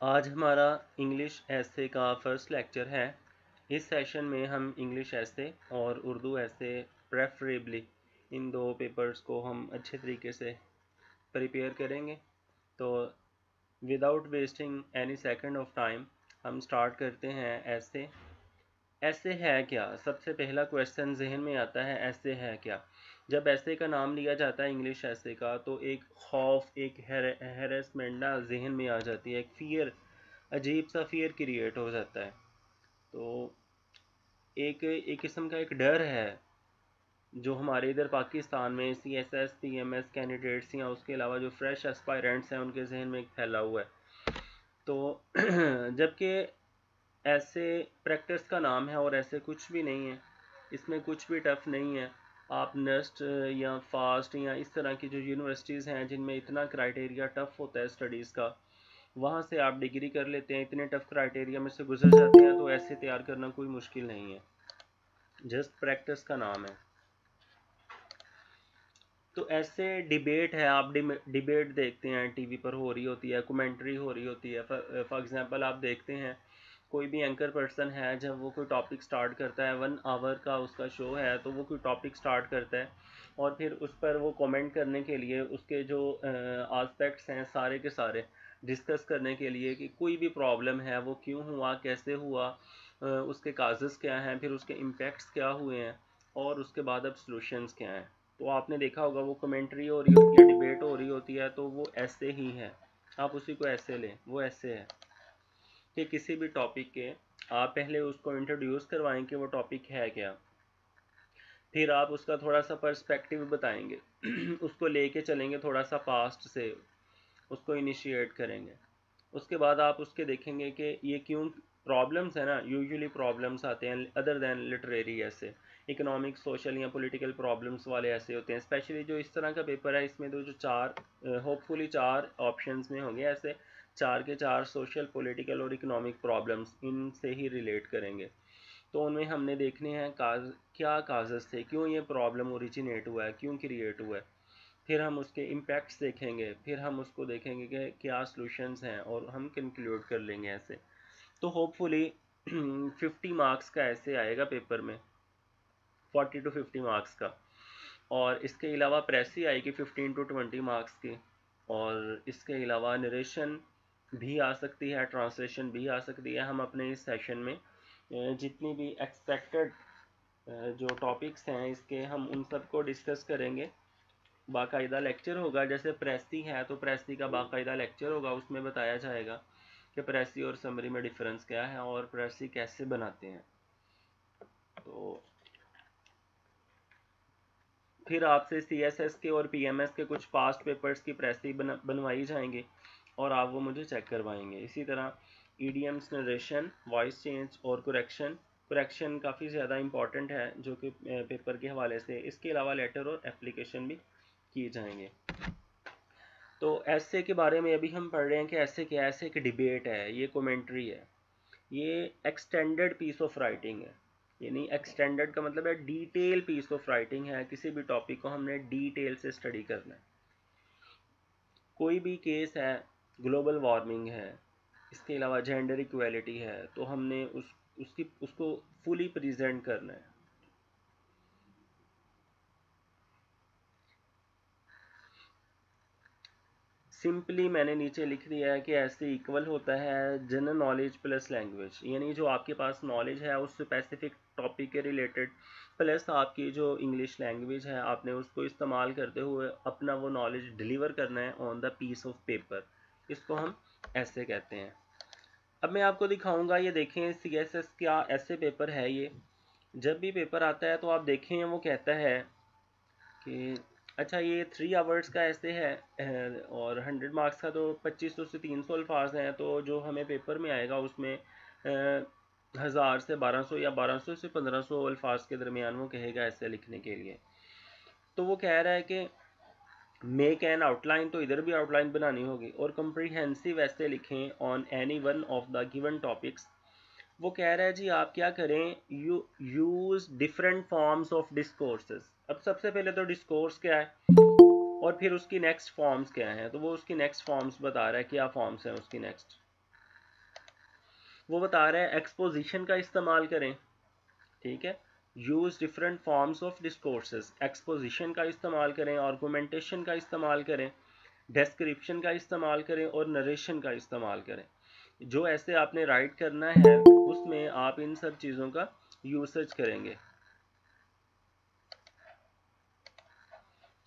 आज हमारा इंग्लिश ऐसे का फर्स्ट लेक्चर है। इस सेशन में हम इंग्लिश ऐसे और उर्दू ऐसे प्रेफरेबली इन दो पेपर्स को हम अच्छे तरीके से प्रिपेयर करेंगे। तो without wasting any second of time हम स्टार्ट करते हैं। ऐसे ऐसे है क्या? सबसे पहला क्वेश्चन जहन में आता है, ऐसे है क्या? जब ऐसे का नाम लिया जाता है इंग्लिश ऐसे का, तो एक खौफ, एक हैरेसमेंट ना जहन में आ जाती है, एक फियर, अजीब सा फियर क्रिएट हो जाता है। तो एक एक किस्म का एक डर है जो हमारे इधर पाकिस्तान में CSS PMS कैंडिडेट्स या उसके अलावा जो फ्रेश एस्पायरेंट्स हैं उनके जहन में एक फैला हुआ है। तो जबकि ऐसे प्रैक्टिस का नाम है और ऐसे कुछ भी नहीं है, इसमें कुछ भी टफ नहीं है। आप नस्ट या फास्ट या इस तरह की जो यूनिवर्सिटीज़ हैं जिनमें इतना क्राइटेरिया टफ होता है स्टडीज़ का, वहाँ से आप डिग्री कर लेते हैं, इतने टफ क्राइटेरिया में से गुजर जाते हैं, तो ऐसे तैयार करना कोई मुश्किल नहीं है, जस्ट प्रैक्टिस का नाम है। तो ऐसे डिबेट है, आप डिबेट देखते हैं, टीवी पर हो रही होती है, कमेंट्री हो रही होती है। फॉर एग्जांपल आप देखते हैं कोई भी एंकर पर्सन है, जब वो कोई टॉपिक स्टार्ट करता है, 1 आवर का उसका शो है, तो वो कोई टॉपिक स्टार्ट करता है और फिर उस पर वो कमेंट करने के लिए उसके जो आस्पेक्ट्स हैं सारे के सारे डिस्कस करने के लिए कि कोई भी प्रॉब्लम है वो क्यों हुआ, कैसे हुआ, उसके काजेस क्या हैं, फिर उसके इम्पैक्ट्स क्या हुए हैं और उसके बाद अब सॉल्यूशंस क्या हैं। तो आपने देखा होगा वो कमेंट्री हो रही होती है, डिबेट हो रही होती है, तो वो ऐसे ही है। आप उसी को ऐसे लें, वो ऐसे है कि किसी भी टॉपिक के आप पहले उसको इंट्रोड्यूस करवाएं कि वो टॉपिक है क्या, फिर आप उसका थोड़ा सा पर्सपेक्टिव बताएंगे उसको लेके चलेंगे थोड़ा सा पास्ट से, उसको इनिशिएट करेंगे। उसके बाद आप उसके देखेंगे कि ये क्यों प्रॉब्लम्स है ना, यूजुअली प्रॉब्लम्स आते हैं अदर देन लिटरेरी, ऐसे इकोनॉमिक, सोशल या पॉलिटिकल प्रॉब्लम्स वाले ऐसे होते हैं। स्पेशली जो इस तरह का पेपर है, इसमें तो जो चार होपफुली 4 ऑप्शंस में होंगे, ऐसे 4 के 4 सोशल, पॉलिटिकल और इकोनॉमिक प्रॉब्लम्स इनसे ही रिलेट करेंगे। तो उनमें हमने देखने हैं क्या काजेस थे, क्यों ये प्रॉब्लम ओरिजिनेट हुआ है, क्यों क्रिएट हुआ है। फिर हम उसके इम्पैक्ट्स देखेंगे, फिर हम उसको देखेंगे कि क्या सॉल्यूशंस हैं और हम कंक्लूड कर लेंगे ऐसे। तो होपफुली 50 मार्क्स का ऐसे आएगा पेपर में, 40 to 50 मार्क्स का। और इसके अलावा प्रेसी आएगी 15 to 20 मार्क्स की। और इसके अलावा नरेशन भी आ सकती है, ट्रांसलेशन भी आ सकती है। हम अपने इस सेशन में जितनी भी एक्सपेक्टेड जो टॉपिक्स हैं इसके, हम उन सब को डिस्कस करेंगे। बाकायदा लेक्चर होगा, जैसे प्रेसी है तो प्रेसी का बाकायदा लेक्चर होगा, उसमें बताया जाएगा कि प्रेसी और समरी में डिफरेंस क्या है और प्रेसी कैसे बनाते हैं। तो फिर आपसे CSS के और PMS के कुछ पास्ट पेपर्स की प्रेसी बनवाई जाएंगे और आप वो मुझे चेक करवाएंगे। इसी तरह EDMs, नरेशन, वॉइस चेंज और करेक्शन काफ़ी ज़्यादा इंपॉर्टेंट है जो कि पेपर के हवाले से। इसके अलावा लेटर और एप्लीकेशन भी किए जाएंगे। तो ऐसे के बारे में अभी हम पढ़ रहे हैं कि ऐसे क्या, ऐसे एक डिबेट है, ये कमेंट्री है, ये एक्सटेंडेड पीस ऑफ राइटिंग है। यानी एक्सटेंडेड का मतलब है डिटेल पीस ऑफ राइटिंग है, किसी भी टॉपिक को हमने डिटेल से स्टडी करना है। कोई भी केस है, ग्लोबल वार्मिंग है, इसके अलावा जेंडर इक्वेलिटी है, तो हमने उसको फुली प्रेजेंट करना है। सिंपली मैंने नीचे लिख दिया है कि ऐसे इक्वल होता है जनरल नॉलेज प्लस लैंग्वेज, यानी जो आपके पास नॉलेज है उस स्पेसिफिक टॉपिक के रिलेटेड, प्लस आपकी जो इंग्लिश लैंग्वेज है आपने उसको इस्तेमाल करते हुए अपना वो नॉलेज डिलीवर करना है on the piece of paper. इसको हम ऐसे कहते हैं। अब मैं आपको दिखाऊंगा, ये देखें CSS क्या ऐसे पेपर है ये। जब भी पेपर आता है तो आप देखें वो कहता है कि अच्छा ये 3 आवर्स का ऐसे है और 100 मार्क्स का, तो 2500 से 300 अल्फाज हैं, तो जो हमें पेपर में आएगा उसमें 1000 से 1200 या 1200 से 1500 अल्फाज के दरमियान वो कहेगा ऐसे लिखने के लिए। तो वो कह रहा है कि मेक एन आउटलाइन, तो इधर भी आउटलाइन बनानी होगी, और कम्प्रीहेंसिव ऐसे लिखें on any one of the given topics. वो कह रहा है जी आप क्या करें, you use different forms of discourses. अब सबसे पहले तो डिस्कोर्स क्या है और फिर उसकी नेक्स्ट फॉर्म्स क्या हैं, तो वो उसकी नेक्स्ट फॉर्म्स बता रहा है, क्या फॉर्म्स हैं उसकी नेक्स्ट। वो बता रहा है एक्सपोजिशन का इस्तेमाल करें, ठीक है, use different forms of discourses, exposition का इस्तेमाल करें, आर्गुमेंटेशन का इस्तेमाल करें, डिस्क्रिप्शन का इस्तेमाल करें और नरेशन का इस्तेमाल करें। जो ऐसे आपने राइट करना है उसमें आप इन सब चीज़ों का यूसेज करेंगे।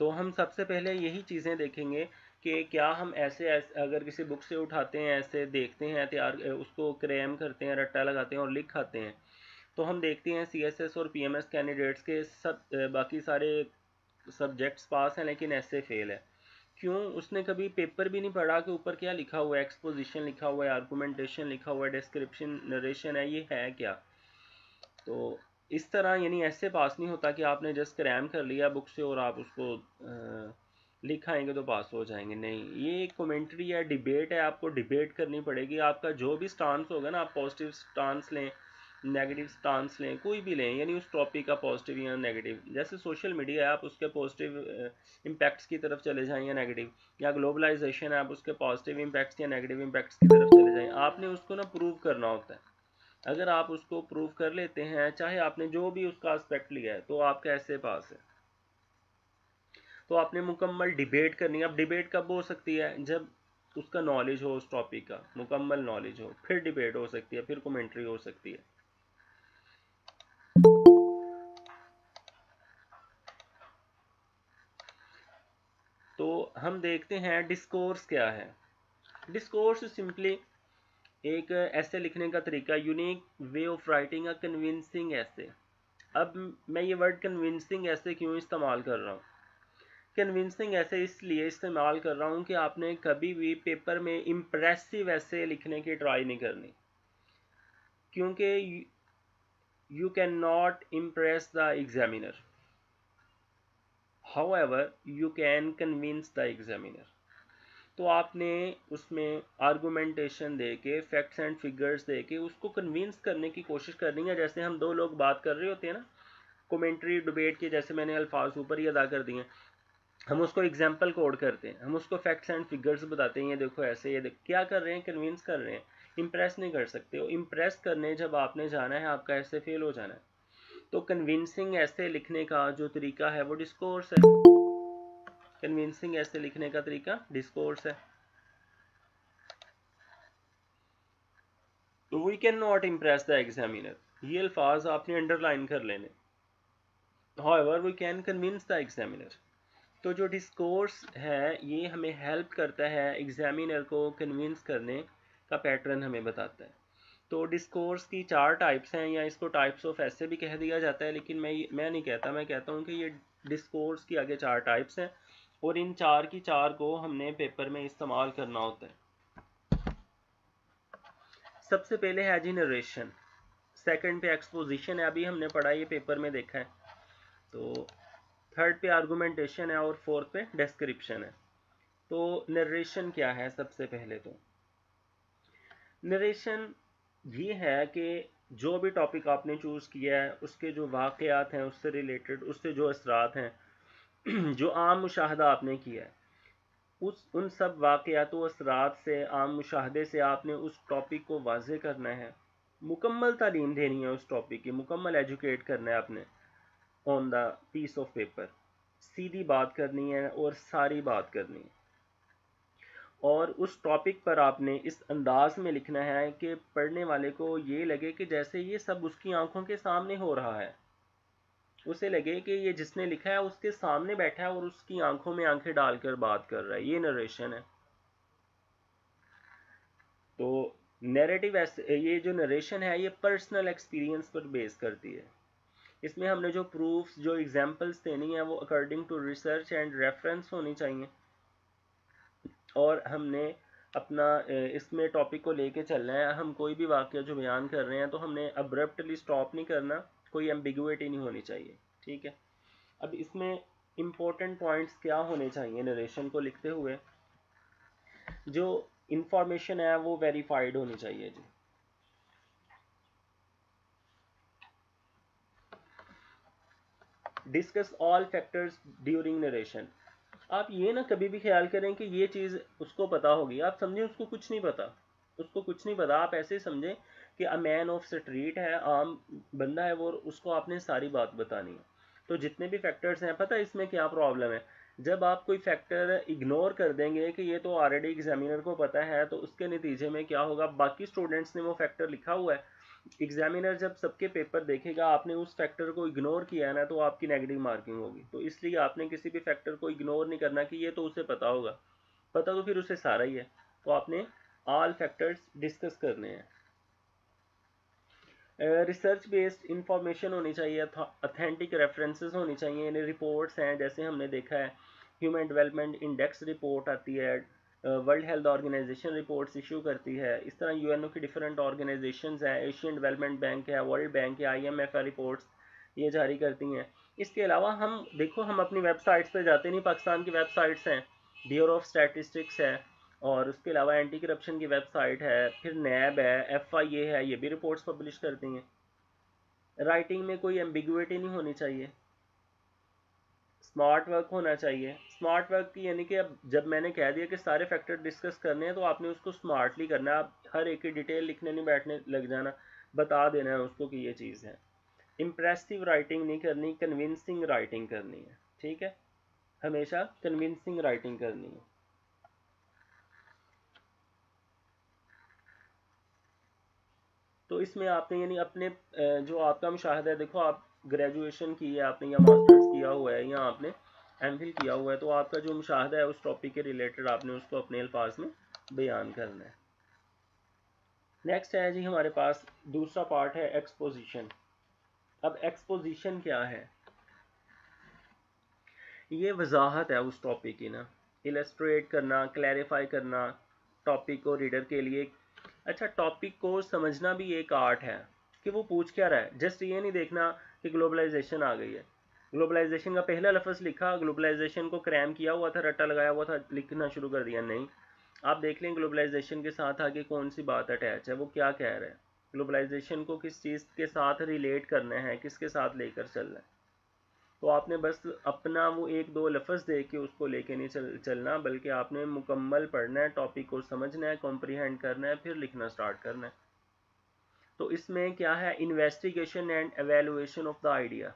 तो हम सबसे पहले यही चीज़ें देखेंगे कि क्या हम ऐसे अगर किसी बुक से उठाते हैं, ऐसे देखते हैं, तैयार उसको क्रैम करते हैं, रट्टा लगाते हैं और लिख खाते हैं, तो हम देखते हैं सीएसएस और पीएमएस कैंडिडेट्स के सब बाकी सारे सब्जेक्ट्स पास हैं लेकिन ऐसे फेल है। क्यों? उसने कभी पेपर भी नहीं पढ़ा कि ऊपर क्या लिखा हुआ है, एक्सपोजिशन लिखा हुआ है, आर्गुमेंटेशन लिखा हुआ है, डिस्क्रिप्शन, नरेशन है, ये है क्या। तो इस तरह यानी ऐसे पास नहीं होता कि आपने जस्ट क्रैम कर लिया बुक से और आप उसको लिख आएंगे तो पास हो जाएंगे। नहीं, ये एक कमेंट्री है, डिबेट है, आपको डिबेट करनी पड़ेगी। आपका जो भी स्टांस होगा ना, आप पॉजिटिव स्टांस लें, नेगेटिव स्टांस लें, कोई भी लें, यानी उस टॉपिक का पॉजिटिव या नेगेटिव। जैसे सोशल मीडिया है, आप उसके पॉजिटिव इम्पैक्ट्स की तरफ चले जाएं या नेगेटिव, या ग्लोबलाइजेशन है, आप उसके पॉजिटिव इम्पैक्ट्स या नेगेटिव इम्पैक्ट्स की तरफ चले जाएं। आपने उसको ना प्रूव करना होता है। अगर आप उसको प्रूव कर लेते हैं, चाहे आपने जो भी उसका एस्पेक्ट लिया है, तो आप कैसे पास है। तो आपने मुकम्मल डिबेट करनी है। अब डिबेट कब हो सकती है? जब उसका नॉलेज हो, उस टॉपिक का मुकम्मल नॉलेज हो, फिर डिबेट हो सकती है, फिर कमेंट्री हो सकती है। तो हम देखते हैं डिस्कोर्स क्या है। डिस्कोर्स सिंपली एक ऐसे लिखने का तरीका, unique way of writing a convincing ऐसे। अब मैं ये वर्ड कन्विंसिंग ऐसे क्यों इस्तेमाल कर रहा हूँ? कन्विंसिंग ऐसे इसलिए इस्तेमाल कर रहा हूँ कि आपने कभी भी पेपर में इम्प्रेसिव ऐसे लिखने की ट्राई नहीं करनी, क्योंकि you can not impress the examiner, however you can convince the examiner. तो आपने उसमें आर्गुमेंटेशन दे के, फैक्ट्स एंड फिगर्स दे के उसको कन्विंस करने की कोशिश करनी है। जैसे हम दो लोग बात कर रहे होते हैं ना, कमेंट्री डिबेट के, जैसे मैंने अल्फाज ऊपर ही अदा कर दिए, हम उसको एग्जाम्पल कोड करते हैं, हम उसको फैक्ट्स एंड फिगर्स बताते हैं, ये देखो ऐसे, ये देखो, क्या कर रहे हैं, कन्विंस कर रहे हैं, इम्प्रेस नहीं कर सकते हो। इम्प्रेस करने जब आपने जाना है, आपका ऐसे फेल हो जाना है। तो कन्विंसिंग ऐसे लिखने का जो तरीका है वो डिस्कोर्स है। कन्विंसिंग ऐसे लिखने का तरीका डिस्कोर्स है। तो we can not impress the examiner, ये अल्फाज आपने अंडरलाइन कर लेने। However we can convince the examiner. तो जो डिस्कोर्स है ये हमें हेल्प करता है, एग्जामिनर को कन्विंस करने का पैटर्न हमें बताता है। तो डिस्कोर्स की 4 टाइप्स हैं, या इसको टाइप्स ऑफ ऐसे भी कह दिया जाता है, लेकिन मैं नहीं कहता, मैं कहता हूँ कि ये डिस्कोर्स की आगे 4 टाइप्स हैं और इन 4 की 4 को हमने पेपर में इस्तेमाल करना होता है। सबसे पहले है जी नरेशन, सेकंड पे एक्सपोजिशन है, अभी हमने पढ़ा, ये पेपर में देखा है। तो थर्ड पे आर्गुमेंटेशन है और फोर्थ पे डिस्क्रिप्शन है। तो नरेशन क्या है? सबसे पहले तो नरेशन ये है कि जो भी टॉपिक आपने चूज़ किया है उसके जो वाक़यात हैं उससे रिलेटेड, उससे जो असरात हैं जो आम मुशाहदा आपने किया है, उन सब वाक़यात व असरात से, आम मुशाहदे से आपने उस टॉपिक को वाज़े करना है, मुकम्मल तालीम देनी है उस टॉपिक की, मुकम्मल एजुकेट करना है आपने on the piece of paper. सीधी बात करनी है और सारी बात करनी है, और उस टॉपिक पर आपने इस अंदाज में लिखना है कि पढ़ने वाले को ये लगे कि जैसे ये सब उसकी आंखों के सामने हो रहा है, उसे लगे कि ये जिसने लिखा है उसके सामने बैठा है और उसकी आंखों में आंखें डालकर बात कर रहा है। ये नरेशन है। तो नैरेटिव, ये जो नरेशन है ये पर्सनल एक्सपीरियंस पर बेस करती है। इसमें हमने जो प्रूफ्स, जो एग्जांपल्स देनी है वो according to research and reference होनी चाहिए, और हमने अपना इसमें टॉपिक को लेके चलना है। हम कोई भी वाक्य जो बयान कर रहे हैं तो हमने अब्रप्टली स्टॉप नहीं करना, कोई एम्बिगुइटी नहीं होनी चाहिए, ठीक है। अब इसमें इम्पोर्टेंट पॉइंट्स क्या होने चाहिए नरेशन को लिखते हुए? जो इंफॉर्मेशन है वो वेरीफाइड होनी चाहिए जी। Discuss all factors during narration. आप ये ना कभी भी ख्याल करें कि ये चीज़ उसको पता होगी, आप समझें उसको कुछ नहीं पता, उसको कुछ नहीं पता। आप ऐसे समझें कि अ मैन ऑफ स्ट्रीट है, आम बंदा है वो, उसको आपने सारी बात बतानी है। तो जितने भी फैक्टर्स हैं, पता है इसमें क्या प्रॉब्लम है, जब आप कोई फैक्टर इग्नोर कर देंगे कि ये तो ऑलरेडी एग्जामिनर को पता है, तो उसके नतीजे में क्या होगा, बाकी स्टूडेंट्स ने वो फैक्टर लिखा हुआ है, एग्जामिनर जब सबके पेपर देखेगा आपने उस फैक्टर को इग्नोर किया है ना, तो आपकी नेगेटिव मार्किंग होगी। तो इसलिए आपने किसी भी फैक्टर को इग्नोर नहीं करना कि ये तो उसे पता होगा, पता तो फिर उसे सारा ही है। तो आपने ऑल फैक्टर्स डिस्कस करने हैं। रिसर्च बेस्ड इंफॉर्मेशन होनी चाहिए, अथेंटिक रेफरेंसेस होनी चाहिए, यानी रिपोर्ट्स हैं, जैसे हमने देखा है ह्यूमन डेवलपमेंट इंडेक्स रिपोर्ट आती है, world health organization reports issue करती है, इस तरह यूएनओ की डिफरेंट ऑर्गेनाइजेशंस हैं, एशियन डेवलपमेंट बैंक है, वर्ल्ड बैंक है, आईएमएफ रिपोर्ट्स ये जारी करती हैं। इसके अलावा हम देखो, हम अपनी वेबसाइट्स पे जाते नहीं, पाकिस्तान की वेबसाइट्स हैं, ब्यूरो ऑफ स्टैटिस्टिक्स है, और उसके अलावा एंटी करप्शन की वेबसाइट है, फिर नैब है, एफआईए है, ये भी रिपोर्ट्स पब्लिश करती हैं। राइटिंग में कोई एम्बिगुइटी नहीं होनी चाहिए, स्मार्ट वर्क होना चाहिए। स्मार्ट वर्क की यानी कि अब जब मैंने कह दिया कि सारे फैक्टर डिस्कस करने हैं, तो आपने उसको स्मार्टली करना है, आप हर एक की डिटेल लिखने नहीं बैठने लग जाना, बता देना है उसको कि ये चीज़ है। इम्प्रेसिव राइटिंग नहीं करनी, कन्विंसिंग राइटिंग करनी है, ठीक है, हमेशा कन्विंसिंग राइटिंग करनी है। तो इसमें आपने यानी अपने जो आपका मुशाहदा है, देखो आप ग्रेजुएशन की है आपने, या मास्टर्स किया हुआ है, या आपने एमफिल किया हुआ है, तो आपका जो मुशाहदा है उस टॉपिक के रिलेटेड आपने उसको अपने अल्फाज में बयान करना है। नेक्स्ट है जी हमारे पास दूसरा पार्ट है एक्सपोजिशन। अब एक्सपोजिशन क्या है, ये वजाहत है उस टॉपिक की ना, इलस्ट्रेट करना, क्लैरिफाई करना टॉपिक को रीडर के लिए। अच्छा, टॉपिक को समझना भी एक आर्ट है कि वो पूछ क्या रहा है। जस्ट ये नहीं देखना कि ग्लोबलाइजेशन आ गई है, ग्लोबलाइजेशन का पहला लफ्ज़ लिखा, ग्लोबलाइजेशन को क्रैम किया हुआ था, रट्टा लगाया हुआ था, लिखना शुरू कर दिया। नहीं, आप देख लें ग्लोबलाइजेशन के साथ आगे कौन सी बात अटैच है, वो क्या कह रहा है, ग्लोबलाइजेशन को किस चीज़ के साथ रिलेट करना है, किसके साथ लेकर चलना है। तो आपने बस अपना वो एक दो लफ्ज़ दे के उसको लेके नहीं चलना, बल्कि आपने मुकम्मल पढ़ना है, टॉपिक को समझना है, कॉम्प्रीहेंड करना है, फिर लिखना स्टार्ट करना है। तो इसमें क्या है, investigation and evaluation of the idea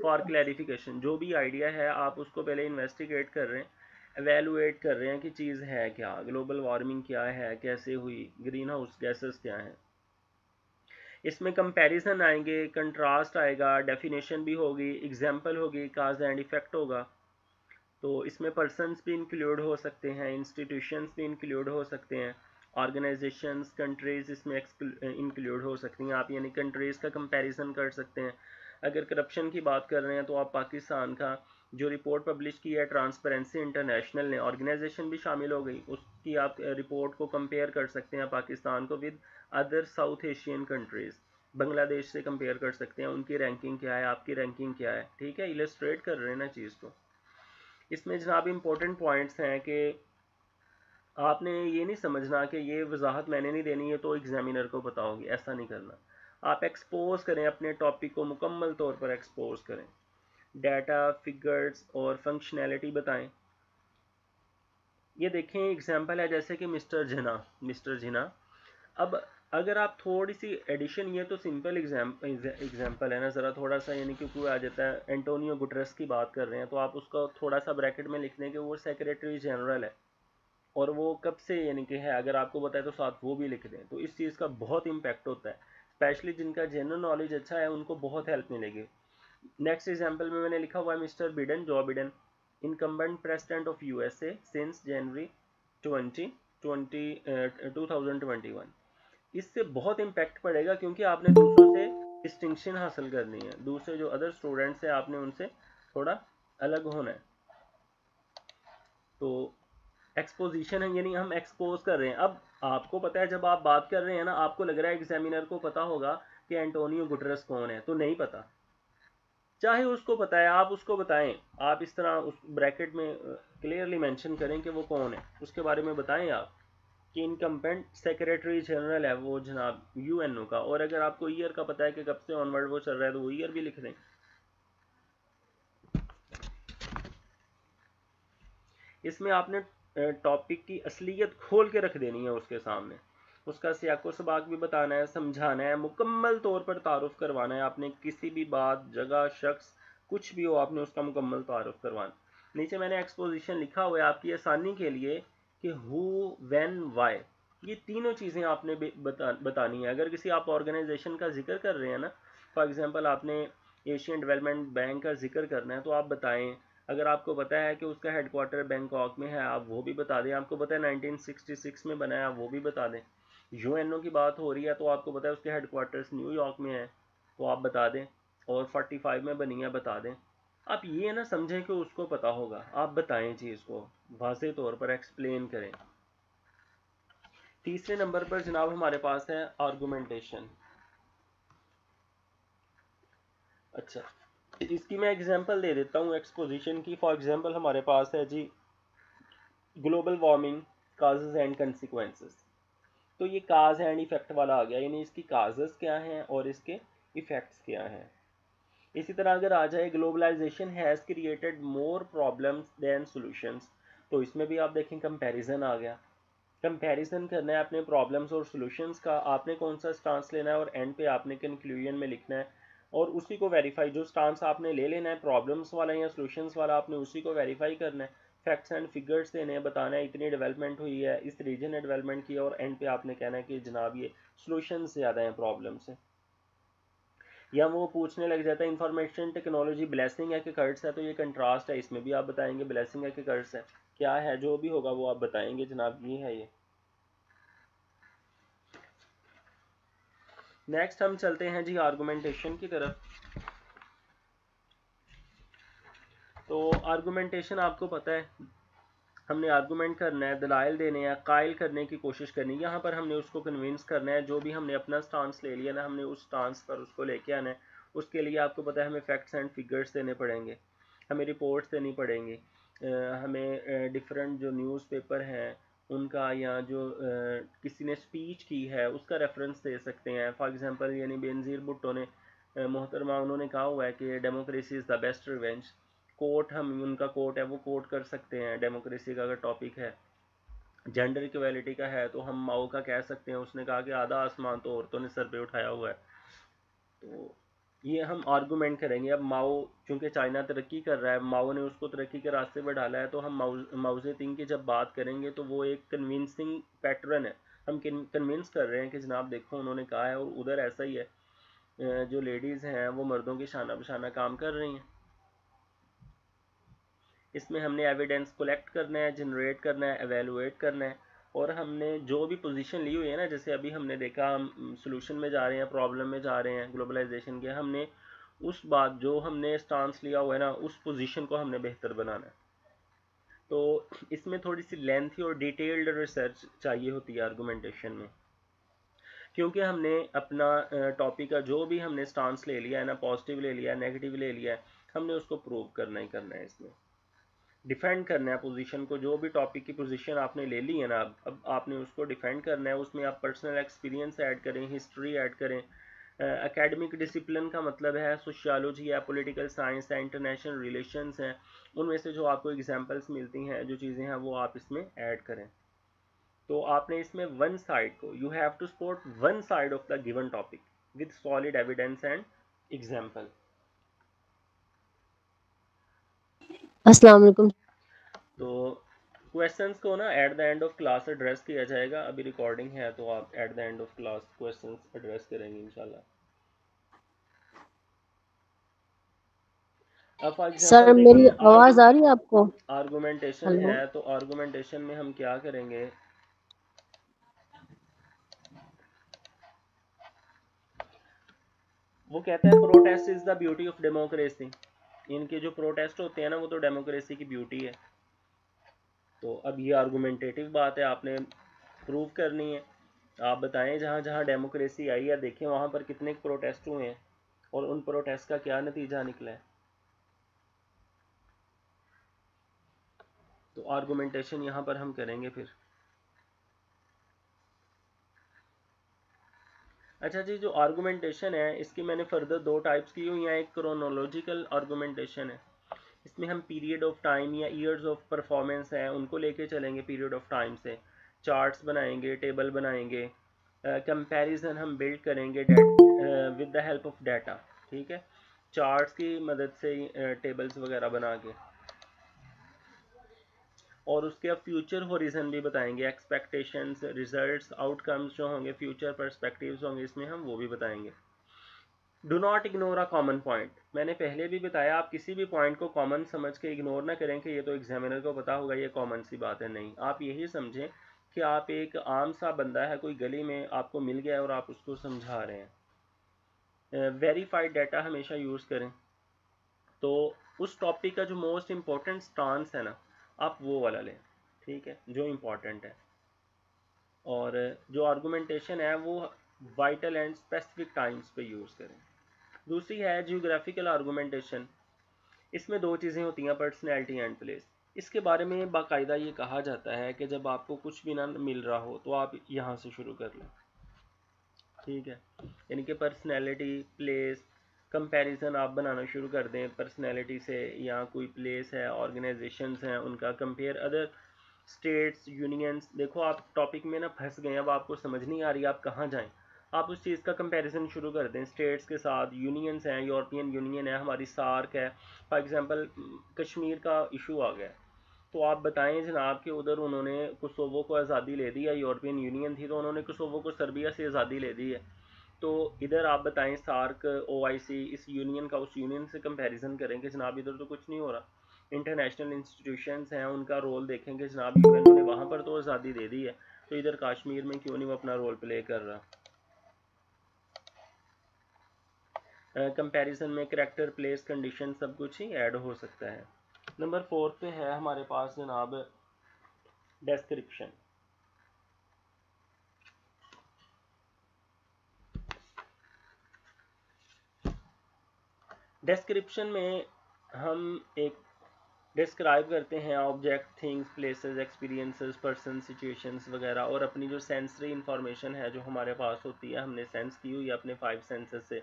for clarification. जो भी आइडिया है आप उसको पहले इन्वेस्टिगेट कर रहे हैं, एवेलुएट कर रहे हैं कि चीज़ है क्या, ग्लोबल वार्मिंग क्या है, कैसे हुई, ग्रीन हाउस गैसेस क्या हैं। इसमें कंपैरिजन आएंगे, कंट्रास्ट आएगा, डेफिनेशन भी होगी, एग्जाम्पल होगी, काज एंड इफेक्ट होगा। तो इसमें पर्सनस भी इंक्लूड हो सकते हैं, इंस्टीट्यूशंस भी इंक्लूड हो सकते हैं, ऑर्गेनाइजेशंस, कंट्रीज़ इसमें इंक्लूड हो सकती हैं। आप यानी कंट्रीज़ का कंपैरिजन कर सकते हैं। अगर करप्शन की बात कर रहे हैं तो आप पाकिस्तान का जो रिपोर्ट पब्लिश की है ट्रांसपेरेंसी इंटरनेशनल ने, ऑर्गेनाइजेशन भी शामिल हो गई, उसकी आप रिपोर्ट को कंपेयर कर सकते हैं पाकिस्तान को with other south Asian countries. Bangladesh से कंपेयर कर सकते हैं, उनकी रैंकिंग क्या है, आपकी रैंकिंग क्या है, ठीक है, इलस्ट्रेट कर रहे हैं ना चीज़ को। इसमें जनाब इम्पोर्टेंट पॉइंट्स हैं कि आपने ये नहीं समझना कि ये वजाहत मैंने नहीं देनी है तो एग्जामिनर को पता होगी, ऐसा नहीं करना। आप एक्सपोज करें, अपने टॉपिक को मुकम्मल तौर पर एक्सपोज करें, डाटा, फिगर्स और फंक्शनैलिटी बताएं। ये देखें एग्जांपल है जैसे कि मिस्टर जिना। अब अगर आप थोड़ी सी एडिशन, ये तो सिंपल एग्जांपल है ना, ज़रा थोड़ा सा यानी कि कोई आ जाता है, एंटोनियो गुटरेस की बात कर रहे हैं, तो आप उसको थोड़ा सा ब्रैकेट में लिख दें कि वो सेक्रेटरी जनरल है, और वो कब से यानी कि है, अगर आपको बताए तो साथ वो भी लिख दें, तो इस चीज़ का बहुत इम्पैक्ट होता है। स्पेशली जिनका जनरल नॉलेज अच्छा है उनको बहुत हेल्प मिलेगी। नेक्स्ट एग्जांपल में मैंने लिखा हुआ है mister Biden, Joe Biden, incumbent president of USA since January 2021। इससे बहुत इम्पैक्ट पड़ेगा, क्योंकि आपने दूसरों से डिस्टिंक्शन हासिल करनी है, दूसरे जो अदर स्टूडेंट्स हैं आपने उनसे थोड़ा अलग होना है। तो एक्सपोजिशन है, यानी हम एक्सपोज कर रहे हैं। अब आपको पता है, जब आप बात कर रहे हैं ना, आपको लग रहा है एग्जामिनर को पता होगा कि एंटोनियो गुटरेस कौन है, तो नहीं पता। चाहे उसको पता है, आप उसको बताएं, आप इस तरह उस ब्रैकेट में क्लियरली मेंशन करें कि वो कौन है, उसके बारे में बताएं आप कि इनकम्बेंट सेक्रेटरी जनरल है वो जनाब यूएनओ का, और अगर आपको ईयर का पता है कि कब से ऑनवर्ड वो चल रहा है तो वो ईयर भी लिख दें। इसमें आपने टॉपिक की असलियत खोल के रख देनी है उसके सामने, उसका सियाको सबाक भी बताना है, समझाना है, मुकम्मल तौर पर तारुफ करवाना है। आपने किसी भी बात, जगह, शख्स, कुछ भी हो, आपने उसका मुकम्मल तारुफ करवाना। नीचे मैंने एक्सपोजिशन लिखा हुआ है आपकी आसानी के लिए कि हु, व्हेन, व्हाई, ये तीनों चीज़ें आपने बतानी है। अगर किसी आप ऑर्गेनाइजेशन का जिक्र कर रहे हैं ना, फॉर एग्जांपल आपने एशियन डेवलपमेंट बैंक का जिक्र करना है, तो आप बताएं। अगर आपको पता है कि उसका हेडक्वार्टर बैंकॉक में है, आप वो भी बता दें। आपको पता है 1966 में बना है, आप वो भी बता दें। यूएनओ की बात हो रही है तो आपको पता है उसके हेडक्वार्टर्स न्यूयॉर्क में है, तो आप बता दें। और 45 में बनी है, बता दें। आप ये ना समझें कि उसको पता होगा, आप बताएं चीज़ को, वाज़े तौर पर एक्सप्लेन करें। तीसरे नंबर पर जनाब हमारे पास है आर्गुमेंटेशन। अच्छा, इसकी मैं एग्जांपल दे देता हूँ एक्सपोजिशन की। फॉर एग्जांपल हमारे पास है जी global warming causes and consequences. तो ये काज एंड इफेक्ट वाला आ गया, यानी इसकी काजेस क्या हैं और इसके इफेक्ट्स क्या हैं। इसी तरह अगर आ जाए globalization has created more problems than solutions, तो इसमें भी आप देखें कंपैरिजन आ गया। कंपैरिजन करना है अपने प्रॉब्लम्स और सॉल्यूशंस का, आपने कौन सा स्टांस लेना है और एंड पे आपने कंक्लूजन में लिखना है और उसी को वेरीफाई, जो स्टांस आपने ले लेना है प्रॉब्लम्स वाला या सॉल्यूशंस वाला, आपने उसी को वेरीफाई करना है। फैक्ट्स एंड फिगर्स देने हैं, बताना है इतनी डेवलपमेंट हुई है, इस रीजन ने डेवलपमेंट की है, और एंड पे आपने कहना है कि जनाब ये सॉल्यूशंस ज़्यादा हैं प्रॉब्लम से। या वो पूछने लग जाता है इंफॉर्मेशन टेक्नोलॉजी ब्लेसिंग है कि कर्स है, तो ये कंट्रास्ट है, इसमें भी आप बताएंगे ब्लेसिंग है कि कर्स है, क्या है, जो भी होगा वो आप बताएंगे जनाब ये है ये। नेक्स्ट हम चलते हैं जी आर्गुमेंटेशन की तरफ। तो आर्गुमेंटेशन आपको पता है, हमने आर्गुमेंट करना है, दलाइल देने हैं, कायल करने की कोशिश करनी है। यहाँ पर हमने उसको कन्विंस करना है, जो भी हमने अपना स्टांस ले लिया ना, हमने उस स्टांस पर उसको लेके आना है। उसके लिए आपको पता है हमें फैक्ट्स एंड फिगर्स देने पड़ेंगे, हमें रिपोर्ट्स देनी पड़ेंगी, हमें डिफरेंट जो न्यूज़पेपर हैं उनका, या जो किसी ने स्पीच की है उसका रेफरेंस दे सकते हैं। फॉर एग्जांपल यानी बेनज़ीर भुट्टो ने मोहतरमा उन्होंने कहा हुआ है कि democracy is the best revenge. Quote, हम उनका कोट है वो कोट कर सकते हैं। डेमोक्रेसी का अगर टॉपिक है, जेंडर इक्वालिटी का है, तो हम माओ का कह सकते हैं, उसने कहा कि आधा आसमान तो औरतों ने सर पे उठाया हुआ है। तो ये हम आर्गूमेंट करेंगे। अब माओ चूँकि चाइना तरक्की कर रहा है, माओ ने उसको तरक्की के रास्ते पर डाला है, तो हम माओ ज़ेडुंग की जब बात करेंगे तो वो एक कन्विंसिंग पैटर्न है। हम कन्विंस कर रहे हैं कि जनाब देखो उन्होंने कहा है और उधर ऐसा ही है, जो लेडीज़ हैं वो मर्दों के शाना बशाना काम कर रही हैं। इसमें हमने एविडेंस कलेक्ट करना है, जनरेट करना है, एवेलुएट करना है, और हमने जो भी पोजीशन ली हुई है ना, जैसे अभी हमने देखा हम सोल्यूशन में जा रहे हैं, प्रॉब्लम में जा रहे हैं ग्लोबलाइजेशन के, हमने उस बात जो हमने स्टांस लिया हुआ है ना, उस पोजीशन को हमने बेहतर बनाना है। तो इसमें थोड़ी सी लेंथी और डिटेल्ड रिसर्च चाहिए होती है आर्गुमेंटेशन में, क्योंकि हमने अपना टॉपिक का जो भी हमने स्टांस ले लिया है ना, पॉजिटिव ले लिया है, नेगेटिव ले लिया है, हमने उसको प्रूव करना ही करना है। इसमें डिफेंड करना है पोजीशन को, जो भी टॉपिक की पोजीशन आपने ले ली है ना, अब आपने उसको डिफेंड करना है। उसमें आप पर्सनल एक्सपीरियंस ऐड करें, हिस्ट्री ऐड करें। एकेडमिक डिसिप्लिन का मतलब है सोशियोलॉजी है, पॉलिटिकल साइंस है, इंटरनेशनल रिलेशंस हैं, उनमें से जो आपको एग्जांपल्स मिलती हैं, जो चीज़ें हैं, वो आप इसमें ऐड करें। तो आपने इसमें वन साइड को, you have to support one side of the given topic with solid evidence and example. अस्सलाम वालेकुम। तो क्वेश्चंस को ना at the end of class address किया जाएगा। अभी रिकॉर्डिंग है तो आप at the end of class questions address करेंगे इंशाल्लाह। अब फॉर सर एग्जांपल मेरी देखें, आवाज आ रही है आपको? Argumentation hello. है, तो आर्गुमेंटेशन में हम क्या करेंगे, वो कहते हैं protest is the beauty of democracy. इनके जो प्रोटेस्ट होते हैं ना, वो तो डेमोक्रेसी की ब्यूटी है। तो अब ये आर्गुमेंटेटिव बात है, आपने प्रूव करनी है। आप बताएं जहाँ जहाँ डेमोक्रेसी आई है, देखें वहाँ पर कितने प्रोटेस्ट हुए हैं और उन प्रोटेस्ट का क्या नतीजा निकला है। तो आर्गुमेंटेशन यहाँ पर हम करेंगे फिर। अच्छा जी, जो आर्गुमेंटेशन है इसकी मैंने फर्दर दो टाइप्स की हुई हैं। एक क्रोनोलॉजिकल आर्गुमेंटेशन है, इसमें हम पीरियड ऑफ टाइम या ईयर्स ऑफ परफॉर्मेंस है उनको लेके चलेंगे, पीरियड ऑफ टाइम से चार्ट्स बनाएंगे, टेबल बनाएंगे, कंपैरिजन हम बिल्ड करेंगे with the help of data, ठीक है, चार्ट्स की मदद से, टेबल्स वगैरह बना के, और उसके अब फ्यूचर होरिजन भी बताएंगे, एक्सपेक्टेशंस, रिजल्ट्स, आउटकम्स जो होंगे, फ्यूचर पर्सपेक्टिव्स होंगे इसमें, हम वो भी बताएंगे। Do not ignore a common point, मैंने पहले भी बताया, आप किसी भी पॉइंट को कॉमन समझ के इग्नोर ना करें कि ये तो एग्जामिनर को पता होगा, ये कॉमन सी बात है, नहीं, आप यही समझें कि आप एक आम सा बंदा है, कोई गली में आपको मिल गया और आप उसको समझा रहे हैं। वेरीफाइड डाटा हमेशा यूज़ करें। तो उस टॉपिक का जो मोस्ट इम्पोर्टेंट स्टांस है ना, आप वो वाला लें, ठीक है, जो इम्पोर्टेंट है, और जो आर्गूमेंटेशन है वो वाइटल एंड स्पेसिफिक टाइम्स पे यूज़ करें। दूसरी है जियोग्राफिकल आर्गूमेंटेशन। इसमें दो चीज़ें होती हैं, पर्सनैलिटी एंड प्लेस। इसके बारे में बाकायदा ये कहा जाता है कि जब आपको कुछ भी ना मिल रहा हो तो आप यहाँ से शुरू कर लें, ठीक है, यानी कि पर्सनैलिटी, प्लेस, कंपैरिजन आप बनाना शुरू कर दें पर्सनैलिटी से, या कोई प्लेस है, ऑर्गेनाइजेशंस हैं उनका, कंपेयर अदर स्टेट्स, यूनियंस। देखो आप टॉपिक में ना फंस गए, अब आपको समझ नहीं आ रही आप कहाँ जाएं, आप उस चीज़ का कंपैरिजन शुरू कर दें स्टेट्स के साथ, यूनियंस हैं, यूरोपियन यूनियन है, हमारी सार्क है, फॉर एग्जांपल कश्मीर का इशू आ गया, तो आप बताएं जनाब कि उधर उन्होंने कोसोवो को आज़ादी ले दी है, यूरोपियन यूनियन थी तो उन्होंने कोसोवो को सर्बिया से आज़ादी ले दी है, तो इधर आप बताएं सार्क, ओआईसी, इस यूनियन का उस यूनियन से कंपैरिजन करेंगे जनाब, इधर तो कुछ नहीं हो रहा। इंटरनेशनल इंस्टीट्यूशंस हैं उनका रोल देखेंगे जनाब, यूएन ने वहाँ पर तो आज़ादी दे दी है, तो इधर कश्मीर में क्यों नहीं वो अपना रोल प्ले कर रहा। कंपैरिजन में करैक्टर, प्लेस, कंडीशन सब कुछ ही ऐड हो सकता है। नंबर 4 पे है हमारे पास जनाब डेस्क्रिप्शन। डिस्क्रिप्शन में हम एक डिस्क्राइब करते हैं object, things, places, experiences, person, situations वगैरह, और अपनी जो सेंसरी इंफॉर्मेशन है जो हमारे पास होती है, हमने सेंस की हुई है अपने 5 सेंसेस से,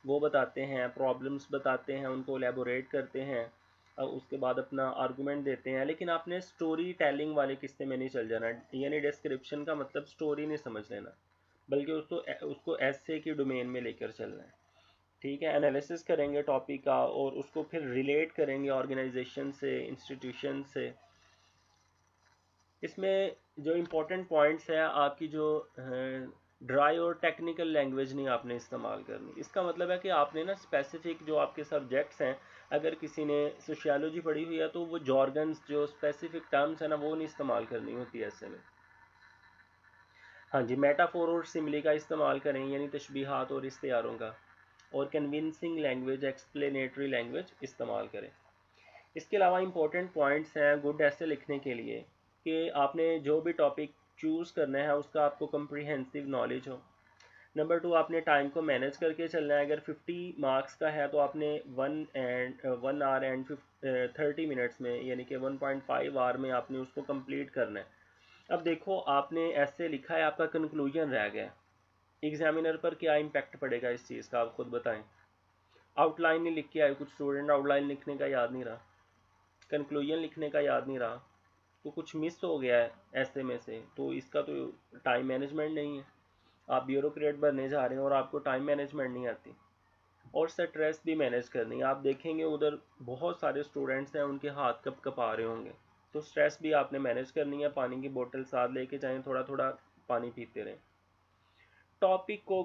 वो बताते हैं, प्रॉब्लम्स बताते हैं, उनको एलेबोरेट करते हैं, और उसके बाद अपना आर्गूमेंट देते हैं। लेकिन आपने स्टोरी टेलिंग वाले किस्से में नहीं चल जाना, यानी डिस्क्रिप्शन का मतलब स्टोरी नहीं समझ लेना, बल्कि उसको एसे की डोमेन में लेकर चलना है, ठीक है। एनालिसिस करेंगे टॉपिक का और उसको फिर रिलेट करेंगे ऑर्गेनाइजेशन से, इंस्टीट्यूशन से। इसमें जो इम्पोर्टेंट पॉइंट्स है, आपकी जो ड्राई और टेक्निकल लैंग्वेज नहीं आपने इस्तेमाल करनी। इसका मतलब है कि आपने ना स्पेसिफिक जो आपके सब्जेक्ट्स हैं, अगर किसी ने सोशियोलॉजी पढ़ी हुई है तो वो जॉर्गन्स, जो स्पेसिफिक टर्म्स है ना, वो नहीं इस्तेमाल करनी होती है ऐसे में। हाँ जी, मेटाफोर और सिमिली का इस्तेमाल करें, यानी तशबीहात और इस्तियारों का, और कन्विंसिंग लैंग्वेज, एक्सप्लेनेटरी लैंग्वेज इस्तेमाल करें। इसके अलावा इंपॉर्टेंट पॉइंट्स हैं गुड ऐसे लिखने के लिए कि आपने जो भी टॉपिक चूज़ करना है उसका आपको कम्प्रीहेंसिव नॉलेज हो। नंबर 2, आपने टाइम को मैनेज करके चलना है। अगर 50 मार्क्स का है तो आपने 1 आवर एंड 30 मिनट्स में, यानी कि 1.5 आवर में आपने उसको कंप्लीट करना है। अब देखो आपने ऐसे लिखा है, आपका कंक्लूजन रह गया, एग्जामिनर पर क्या इम्पैक्ट पड़ेगा इस चीज़ का, आप खुद बताएं। आउटलाइन नहीं लिख के आए, कुछ स्टूडेंट आउटलाइन लिखने का याद नहीं रहा, कंक्लूजन लिखने का याद नहीं रहा, तो कुछ मिस हो गया है ऐसे में से, तो इसका तो टाइम मैनेजमेंट नहीं है। आप ब्यूरोक्रेट बनने जा रहे हैं और आपको टाइम मैनेजमेंट नहीं आती, और स्ट्रेस भी मैनेज करनी है। आप देखेंगे उधर बहुत सारे स्टूडेंट्स हैं, उनके हाथ कप कपा रहे होंगे, तो स्ट्रेस भी आपने मैनेज करनी है। पानी की बोतल साथ लेके जाएं, थोड़ा थोड़ा पानी पीते रहें। टॉपिक को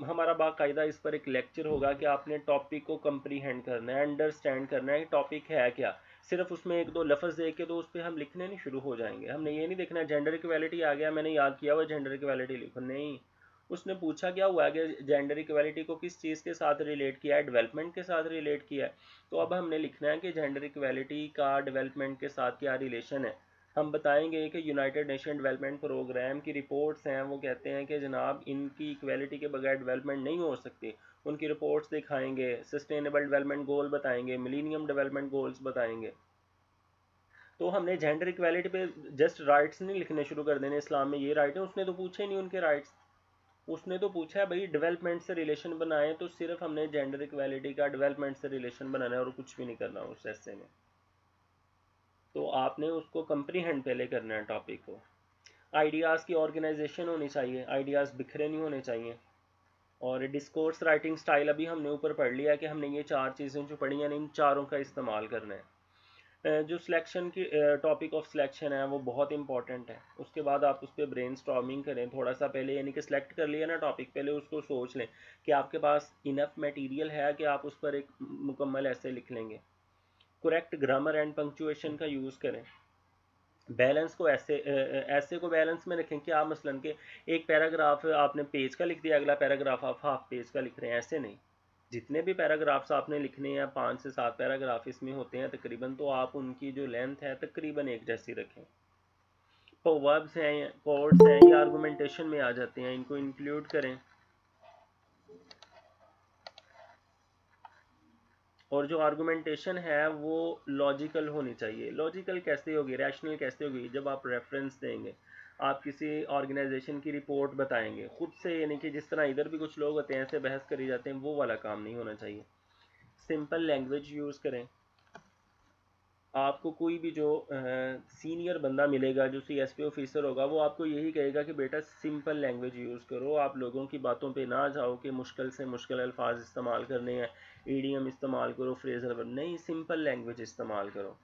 हमारा बाकायदा इस पर एक लेक्चर होगा कि आपने टॉपिक को कंप्रीहेंड करना है, अंडरस्टैंड करना है कि टॉपिक है क्या। सिर्फ उसमें एक दो लफ्ज़ देख के तो उस पर हम लिखने नहीं शुरू हो जाएंगे। हमने ये नहीं देखना जेंडर इक्वालिटी आ गया, मैंने याद किया हुआ जेंडर इक्वालिटी लिखो, नहीं। उसने पूछा क्या हुआ कि जेंडर इक्वालिटी को किस चीज़ के साथ रिलेट किया है, डेवलपमेंट के साथ रिलेट किया है, तो अब हमने लिखना है कि जेंडर इक्वालिटी का डेवलपमेंट के साथ क्या रिलेशन है। हम बताएंगे कि यूनाइटेड नेशन डेवलपमेंट प्रोग्राम की रिपोर्ट्स हैं, वो कहते हैं कि जनाब इनकी इक्वालिटी के बगैर डेवलपमेंट नहीं हो सकती। उनकी रिपोर्ट्स दिखाएंगे, सस्टेनेबल डेवलपमेंट गोल बताएंगे, मिलीनियम डेवलपमेंट गोल्स बताएंगे। तो हमने जेंडर इक्वालिटी पे जस्ट राइट्स नहीं लिखने शुरू कर देने, इस्लाम में ये राइट है, उसने तो पूछे ही नहीं उनके राइट्स। उसने तो पूछा है भाई डेवलपमेंट से रिलेशन बनाए, तो सिर्फ हमने जेंडर इक्वालिटी का डेवलपमेंट से रिलेशन बनाना है और कुछ भी नहीं करना उस ऐसे में। तो आपने उसको कंप्रीहेंड पहले करना है टॉपिक को। आइडियाज़ की ऑर्गेनाइजेशन होनी चाहिए, आइडियाज़ बिखरे नहीं होने चाहिए। और डिस्कोर्स राइटिंग स्टाइल अभी हमने ऊपर पढ़ लिया कि हमने ये 4 चीज़ें जो पढ़ी हैं इन चारों का इस्तेमाल करना है। जो सिलेक्शन की टॉपिक ऑफ सिलेक्शन है वो बहुत इंपॉर्टेंट है। उसके बाद आप उस पर ब्रेन स्टॉर्मिंग करें थोड़ा सा पहले, यानी कि सिलेक्ट कर लिया ना टॉपिक, पहले उसको सोच लें कि आपके पास इनफ मटेरियल है कि आप उस पर एक मुकम्मल ऐसे लिख लेंगे। करेक्ट ग्रामर एंड पंक्चुएशन का यूज़ करें। बैलेंस को ऐसे को बैलेंस में रखें कि आप मसलन के एक पैराग्राफ आपने पेज का लिख दिया, अगला पैराग्राफ आप हाफ पेज का लिख रहे हैं, ऐसे नहीं। जितने भी पैराग्राफ्स आपने लिखने हैं 5 से 7 पैराग्राफ इसमें होते हैं तकरीबन, तो आप उनकी जो लेंथ है तकरीबन एक जैसी रखें। वर्ब्स हैं, कोड्स हैं, ये आर्गुमेंटेशन में आ जाते हैं, इनको इंक्लूड करें। और जो आर्गुमेंटेशन है वो लॉजिकल होनी चाहिए। लॉजिकल कैसे होगी, रैशनल कैसे होगी, जब आप रेफरेंस देंगे, आप किसी ऑर्गेनाइजेशन की रिपोर्ट बताएंगे खुद से, यानी कि जिस तरह इधर भी कुछ लोग होते हैं ऐसे बहस करी जाते हैं, वो वाला काम नहीं होना चाहिए। सिंपल लैंग्वेज यूज़ करें। आपको कोई भी जो सीनियर बंदा मिलेगा जो सीएसपी ऑफिसर होगा, वो आपको यही कहेगा कि बेटा सिंपल लैंग्वेज यूज़ करो, आप लोगों की बातों पे ना जाओ कि मुश्किल से मुश्किल अल्फाज इस्तेमाल करने हैं, ईडीएम इस्तेमाल करो, फ्रेजल वर्ब नहीं, सिंपल लैंग्वेज इस्तेमाल करो।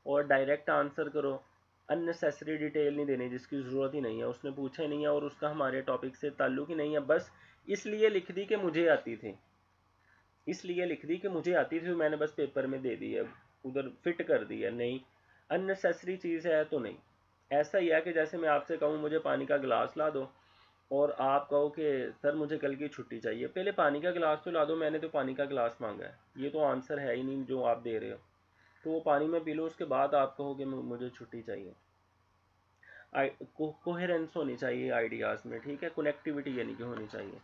और डायरेक्ट आंसर करो, अननेसेसरी डिटेल नहीं देनी जिसकी ज़रूरत ही नहीं है, उसने पूछा ही नहीं है और उसका हमारे टॉपिक से ताल्लुक ही नहीं है, बस इसलिए लिख दी कि मुझे आती थी, इसलिए लिख दी कि मुझे आती थी, मैंने बस पेपर में दे दी है, उधर फिट कर दिया। नहीं, अननेसेसरी चीज़ है तो नहीं। ऐसा ही है कि जैसे मैं आपसे कहूँ मुझे पानी का गिलास ला दो, और आप कहो कि सर मुझे कल की छुट्टी चाहिए, पहले पानी का गिलास तो ला दो, मैंने तो पानी का गिलास मांगा है, ये तो आंसर है ही नहीं जो आप दे रहे हो। तो वो पानी में पी लो, उसके बाद आप कहो कि मुझे छुट्टी चाहिए। कोहेरेंस होनी चाहिए आइडियाज़ में, ठीक है, कनेक्टिविटी यानी कि होनी चाहिए।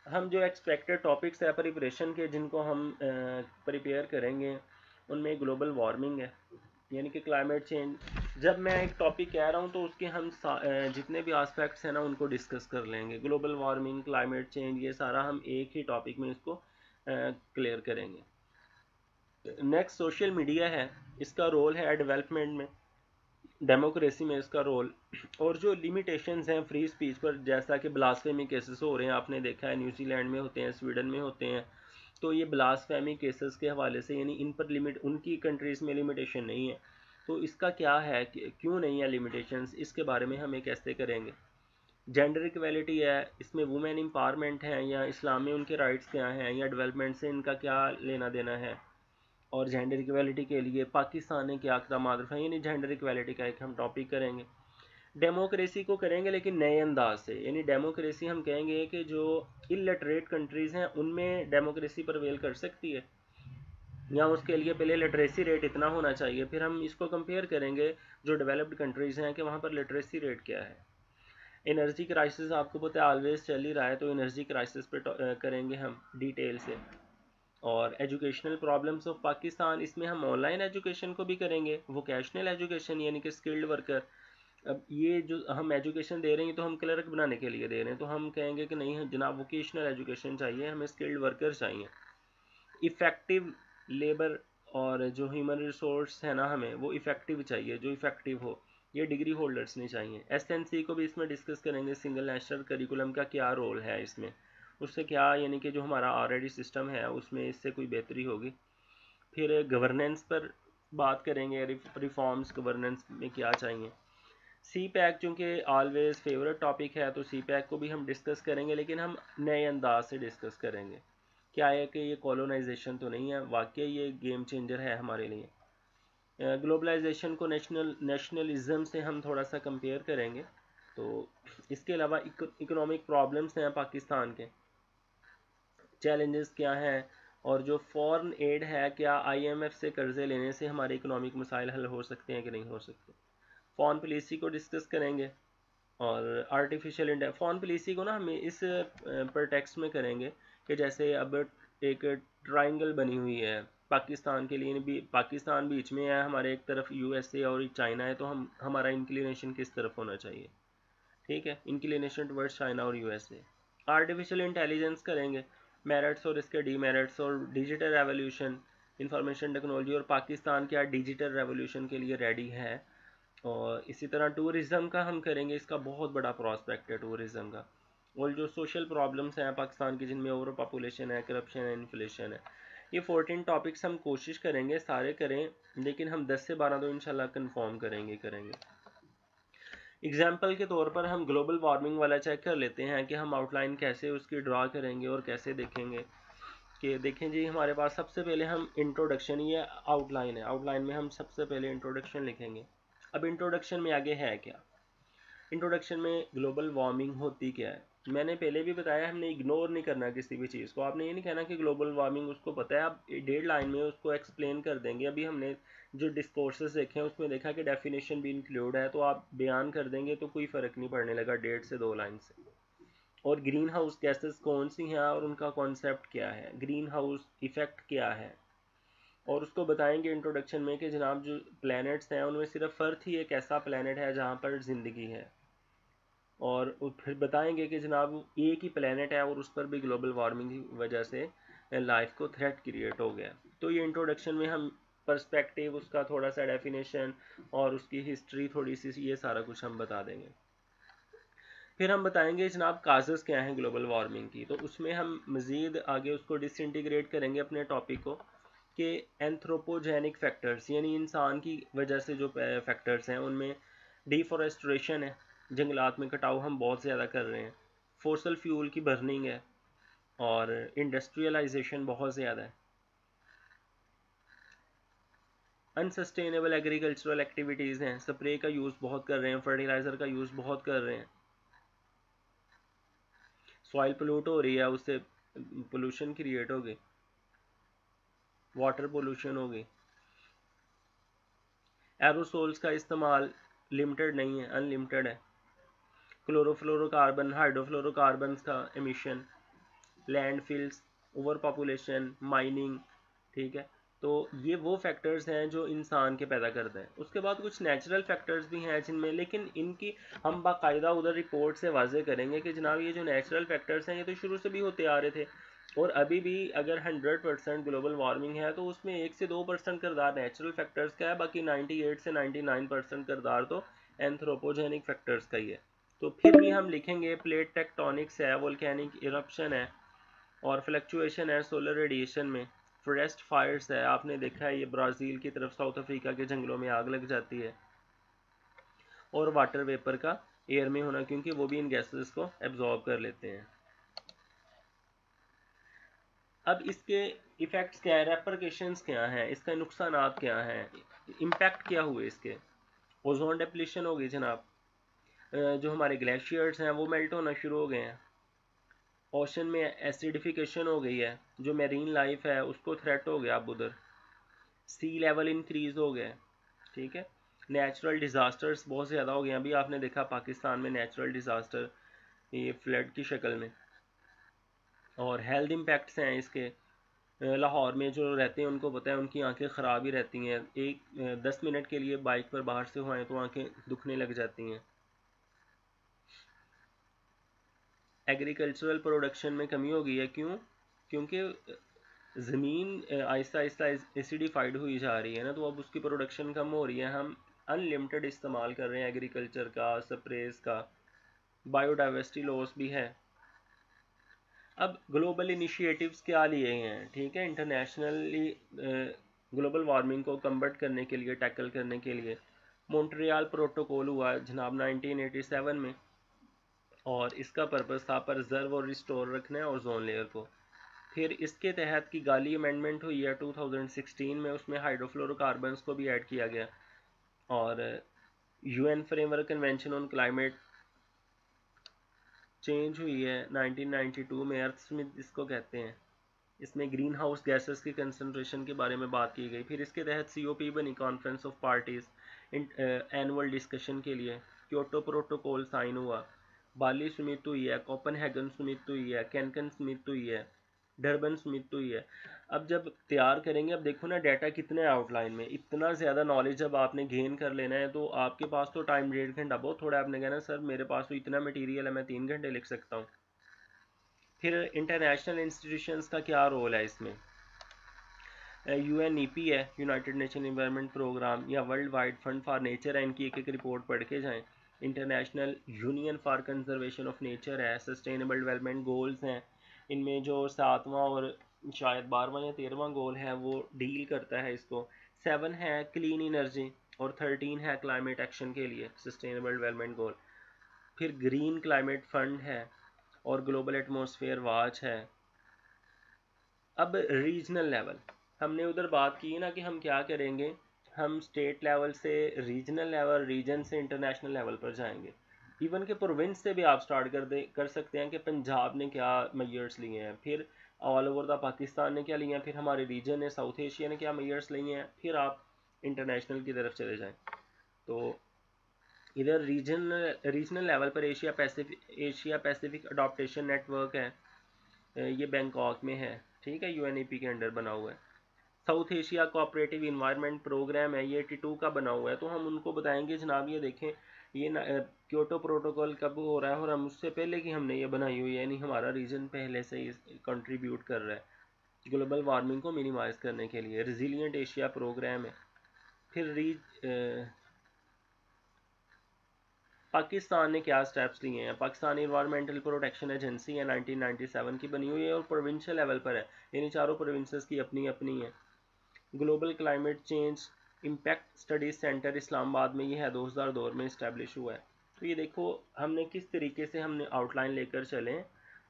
हम जो एक्सपेक्टेड टॉपिक्स है प्रिपरेशन के, जिनको हम प्रिपेयर करेंगे, उनमें ग्लोबल वार्मिंग है, यानी कि क्लाइमेट चेंज। जब मैं एक टॉपिक कह रहा हूँ तो उसके हम जितने भी एस्पेक्ट्स हैं ना उनको डिस्कस कर लेंगे। ग्लोबल वार्मिंग, क्लाइमेट चेंज, ये सारा हम एक ही टॉपिक में इसको क्लियर करेंगे। नेक्स्ट सोशल मीडिया है, इसका रोल है डेवलपमेंट में, डेमोक्रेसी में इसका रोल। और जो लिमिटेशंस हैं फ्री स्पीच पर, जैसा कि ब्लास्फेमी केसेस हो रहे हैं, आपने देखा है न्यूजीलैंड में होते हैं, स्वीडन में होते हैं, तो ये ब्लास्फेमी केसेस के हवाले से, यानी इन पर लिमिट, उनकी कंट्रीज़ में लिमिटेशन नहीं है, तो इसका क्या है कि क्यों नहीं है लिमिटेशंस, इसके बारे में हम एक कैसे करेंगे। जेंडर इक्वलिटी है, इसमें वुमेन एम्पावरमेंट है, या इस्लाम में उनके राइट्स क्या हैं, या डेवलपमेंट से इनका क्या लेना देना है। और जेंडर इक्वलिटी के लिए पाकिस्तान ने क्या इकदाम रखा, यानी जेंडर इक्वलिटी का एक हम टॉपिक करेंगे। डेमोक्रेसी को करेंगे लेकिन नए अंदाज से, यानी डेमोक्रेसी हम कहेंगे कि जो इलिटरेट कंट्रीज़ हैं उनमें डेमोक्रेसी प्रवेल कर सकती है, या उसके लिए पहले लिटरेसी रेट इतना होना चाहिए, फिर हम इसको कंपेयर करेंगे जो डेवलप्ड कंट्रीज़ हैं कि वहाँ पर लिटरेसी रेट क्या है। एनर्जी क्राइसिस आपको पता है ऑलवेज चल ही रहा है, तो एनर्जी क्राइसिस पे करेंगे हम डिटेल से। और एजुकेशनल प्रॉब्लम्स ऑफ पाकिस्तान, इसमें हम ऑनलाइन एजुकेशन को भी करेंगे, वोकेशनल एजुकेशन यानी कि स्किल्ड वर्कर। अब ये जो हम एजुकेशन दे रहे हैं तो हम क्लर्क बनाने के लिए दे रहे हैं, तो हम कहेंगे कि नहीं जनाब वोकेशनल एजुकेशन चाहिए, हमें स्किल्ड वर्कर चाहिए। इफ़ेक्टिव लेबर, और जो ह्यूमन रिसोर्स है ना हमें वो इफ़ेक्टिव चाहिए, जो इफ़ेक्टिव हो, ये डिग्री होल्डर्स नहीं चाहिए। एसएनसी को भी इसमें डिस्कस करेंगे, सिंगल नेशनल करिकुलम का क्या रोल है इसमें, उससे क्या, यानी कि जो हमारा ऑलरेडी सिस्टम है उसमें इससे कोई बेहतरी होगी। फिर गवर्नेंस पर बात करेंगे, रिफॉर्म्स गवर्नेंस में क्या चाहिए। सी पैक चूँकि ऑलवेज फेवरेट टॉपिक है, तो सी पैक को भी हम डिस्कस करेंगे, लेकिन हम नए अंदाज से डिस्कस करेंगे। क्या है कि ये कॉलोनाइजेशन तो नहीं है, वाकई ये गेम चेंजर है हमारे लिए। ग्लोबलाइजेशन को नेशनलिज्म से हम थोड़ा सा कंपेयर करेंगे। तो इसके अलावा इकोनॉमिक प्रॉब्लम्स हैं पाकिस्तान के, चैलेंजेस क्या हैं, और जो फॉरेन एड है, क्या आईएमएफ से कर्जे लेने से हमारे इकोनॉमिक मसाइल हल हो सकते हैं कि नहीं हो सकते। फॉरेन पॉलिसी को डिस्कस करेंगे। और आर्टिफिशियल इंटेलिजेंस, फॉरेन पॉलिसी को ना हम इस प्रटेक्स्ट में करेंगे कि जैसे अब एक ट्राइंगल बनी हुई है पाकिस्तान के लिए, भी पाकिस्तान बीच में है, हमारे एक तरफ यूएसए और चाइना है, तो हम हमारा इंक्लिनेशन किस तरफ होना चाहिए, ठीक है, इंक्लिनेशन टवर्ड्स चाइना और यूएसए। आर्टिफिशियल इंटेलिजेंस करेंगे, मेरिट्स और इसके डीमेरिट्स, और डिजिटल रेवोल्यूशन, इंफॉर्मेशन टेक्नोलॉजी, और पाकिस्तान क्या डिजिटल रेवोल्यूशन के लिए रेडी है। और इसी तरह टूरिज़्म का हम करेंगे, इसका बहुत बड़ा प्रॉस्पेक्ट है टूरिज़्म का। और जो सोशल प्रॉब्लम्स हैं पाकिस्तान की, जिनमें ओवर पॉपुलेशन है, करप्शन है, इन्फ्लेशन है, ये 14 टॉपिक्स हम कोशिश करेंगे सारे करें, लेकिन हम 10 से 12 तो इंशाल्लाह कंफर्म करेंगे। एग्जाम्पल के तौर पर हम ग्लोबल वार्मिंग वाला चेक कर लेते हैं कि हम आउटलाइन कैसे उसकी ड्रा करेंगे और कैसे देखेंगे। कि देखें जी, हमारे पास सबसे पहले हम इंट्रोडक्शन, ये आउटलाइन है, आउटलाइन में हम सबसे पहले इंट्रोडक्शन लिखेंगे। अब इंट्रोडक्शन में आगे है क्या, इंट्रोडक्शन में ग्लोबल वार्मिंग होती क्या है। मैंने पहले भी बताया, हमने इग्नोर नहीं करना किसी भी चीज़ को। आपने ये नहीं कहना कि ग्लोबल वार्मिंग उसको पता है, आप 1.5 लाइन में उसको एक्सप्लेन कर देंगे। अभी हमने जो डिस्कोर्सेस देखे हैं उसमें देखा कि डेफिनेशन भी इंक्लूड है, तो आप बयान कर देंगे तो कोई फ़र्क नहीं पड़ने लगा 1.5 से 2 लाइन से। और ग्रीन हाउस गैसेस कौन सी हैं और उनका कॉन्सेप्ट क्या है, ग्रीन हाउस इफ़ेक्ट क्या है, और उसको बताएंगे इंट्रोडक्शन में कि जनाब जो प्लैनेट्स हैं उनमें सिर्फ अर्थ ही एक ऐसा प्लैनेट है जहाँ पर ज़िंदगी है। और फिर बताएंगे कि जनाब एक ही प्लेनेट है और उस पर भी ग्लोबल वार्मिंग की वजह से लाइफ को थ्रेट क्रिएट हो गया। तो ये इंट्रोडक्शन में हम पर्सपेक्टिव, उसका थोड़ा सा डेफिनेशन और उसकी हिस्ट्री थोड़ी सी, ये सारा कुछ हम बता देंगे। फिर हम बताएंगे जनाब काजेस क्या हैं ग्लोबल वार्मिंग की, तो उसमें हम मज़ीद आगे उसको डिसइंटीग्रेट करेंगे अपने टॉपिक को कि एंथ्रोपोजेनिक फैक्टर्स, यानी इंसान की वजह से जो फैक्टर्स हैं उनमें डिफॉरेस्ट्रेशन है, जंगलात में कटाव हम बहुत ज़्यादा कर रहे हैं, फोसल फ्यूल की बर्निंग है, और इंडस्ट्रियलाइजेशन बहुत ज़्यादा है, अनसस्टेनेबल एग्रीकल्चरल एक्टिविटीज़ हैं, स्प्रे का यूज़ बहुत कर रहे हैं, फर्टिलाइज़र का यूज़ बहुत कर रहे हैं, सॉइल पोल्यूट हो रही है, उससे पोल्यूशन क्रिएट हो गई, वाटर पोल्यूशन हो गई, एरोसोल्स का इस्तेमाल लिमिटेड नहीं है, अनलिमिटेड है, क्लोरोफ्लोरोकार्बन, हाइड्रोफ्लोरोकार्बन का emission, landfills, over population, mining, ठीक है। तो ये वो फैक्टर्स हैं जो इंसान के पैदा करते हैं। उसके बाद कुछ नेचुरल फैक्टर्स भी हैं जिनमें, लेकिन इनकी हम बाकायदा उधर रिपोर्ट से वाजे करेंगे कि जनाब ये जो नेचुरल फैक्टर्स हैं ये तो शुरू से भी होते आ रहे थे, और अभी भी अगर 100% ग्लोबल वार्मिंग है तो उसमें 1 से 2% किरदार नेचुरल फैक्टर्स का है, बाकी 98 से 99% किरदार तो एंथ्रोपोजेनिक फैक्टर्स का ही है। तो फिर भी हम लिखेंगे प्लेट टेक्टोनिक्स है, वोल्केनिक इरप्शन है, और फ्लक्चुएशन है सोलर रेडिएशन में, फॉरेस्ट फायर्स है, आपने देखा है ये ब्राज़ील की तरफ साउथ अफ्रीका के जंगलों में आग लग जाती है, और वाटर वेपर का एयर में होना, क्योंकि वो भी इन गैसेस को एब्जॉर्ब कर लेते हैं। अब इसके इफ़ेक्ट्स क्या है, रेपरकेशंस क्या हैं, इसका नुकसानात क्या हैं, इम्पैक्ट क्या हुए इसके। ओजोन डिप्लीशन हो गई जनाब, जो हमारे ग्लेशियर्स हैं वो मेल्ट होना शुरू हो गए हैं, ओशन में एसिडिफिकेशन हो गई है, जो मेरीन लाइफ है उसको थ्रेट हो गया अब उधर, सी लेवल इंक्रीज हो गया, ठीक है। नेचुरल डिज़ास्टर्स बहुत ज़्यादा हो गए, अभी आपने देखा पाकिस्तान में नेचुरल डिज़ास्टर ये फ्लड की शक्ल में। और हेल्थ इम्पैक्ट्स हैं इसके, लाहौर में जो रहते हैं उनको पता है, उनकी आंखें ख़राब ही रहती हैं, 10 मिनट के लिए बाइक पर बाहर से हुए तो आंखें दुखने लग जाती हैं। एग्रीकल्चरल प्रोडक्शन में कमी हो गई है, क्यों? क्योंकि ज़मीन आहिस्ता आहिस्ता एसिडिफाइड हुई जा रही है ना, तो अब उसकी प्रोडक्शन कम हो रही है, हम अनलिमिटेड इस्तेमाल कर रहे हैं एग्रीकल्चर का, स्प्रेस का, बायोडाइवर्सिटी लॉस भी है। अब ग्लोबल इनिशिएटिव्स क्या लिए हैं, ठीक है, इंटरनेशनली ग्लोबल वार्मिंग को कम्बट करने के लिए, टैकल करने के लिए मॉन्ट्रियल प्रोटोकॉल हुआ जनाब 1987 में, और इसका पर्पस था प्रिजर्व और रिस्टोर रखना है ओजोन लेयर को। फिर इसके तहत की गाली अमेंडमेंट हुई है 2016 में, उसमें हाइड्रोफ्लोरोकार्बन्स को भी ऐड किया गया, और UN framework convention on climate change हुई है 1992 में, अर्थ स्मिथ इसको कहते हैं। इसमें ग्रीन हाउस गैसेस की कंसनट्रेशन के बारे में बात की गई। फिर इसके तहत सीओपी बनी, conference of parties annual discussion के लिए, क्योटो प्रोटोकॉल साइन हुआ, बाली समिट हुई है, कोपनहेगन समिट हुई है, कैनकन समिट हुई है, डरबन समिट हुई है। अब जब तैयार करेंगे, अब देखो ना डाटा कितने आउटलाइन में, इतना ज़्यादा नॉलेज जब आपने गेन कर लेना है तो आपके पास तो टाइम 1.5 घंटा बहुत थोड़ा है। आपने कहना सर मेरे पास तो इतना मटीरियल है, मैं 3 घंटे लिख सकता हूँ। फिर इंटरनेशनल इंस्टीट्यूशंस का क्या रोल है इसमें, UNEP है, यूनाइटेड नेशन इन्वायरमेंट प्रोग्राम, या world wide fund for nature है, इनकी एक एक रिपोर्ट पढ़ के जाएँ। International union for conservation of nature है, सस्टेनेबल डेवलपमेंट गोल्स हैं, इनमें जो 7वां और शायद 12वां या 13वां गोल है वो डील करता है इसको। 7 है क्लीन एनर्जी, और 13 है क्लाइमेट एक्शन के लिए सस्टेनेबल डेवलपमेंट गोल। फिर ग्रीन क्लाइमेट फंड है, और ग्लोबल एटमॉस्फेयर वॉच है। अब रीजनल लेवल, हमने उधर बात की ना कि हम क्या करेंगे, हम स्टेट लेवल से रीजनल लेवल, रीजन से इंटरनेशनल लेवल पर जाएंगे। इवन के प्रोविंस से भी आप स्टार्ट कर सकते हैं कि पंजाब ने क्या मेजर्स लिए हैं, फिर ऑल ओवर द पाकिस्तान ने क्या लिए हैं, फिर हमारे रीजन ने साउथ एशिया ने क्या मेजर्स लिए हैं, फिर आप इंटरनेशनल की तरफ चले जाएं। तो इधर रीजनल लेवल पर एशिया पैसिफिक अडॉप्टेशन नेटवर्क है, ये बैंकॉक में है, ठीक है, UNEP के अंडर बना हुआ है। South Asia cooperative environment programme है, ये 82 का बना हुआ है। तो हम उनको बताएंगे जनाब ये देखें, ये क्योटो प्रोटोकॉल कब हो रहा है, और हम उससे पहले की हमने ये बनाई हुई है, यानी हमारा रीजन पहले से ही कंट्रीब्यूट कर रहा है ग्लोबल वार्मिंग को मिनिमाइज करने के लिए। रेजिलिएंट एशिया प्रोग्राम है। फिर पाकिस्तान ने क्या स्टेप्स लिए हैं, पाकिस्तान इन्वायरमेंटल प्रोटेक्शन एजेंसी है, 1997 की बनी हुई है, और प्रोविंशियल लेवल पर है, यानी चारों प्रोविंसेस की अपनी अपनी है। Global climate change impact studies centre Islamabad में ये है, 2002 में इस्टेब्लिश हुआ है। तो ये देखो हमने किस तरीके से हमने आउटलाइन लेकर चले,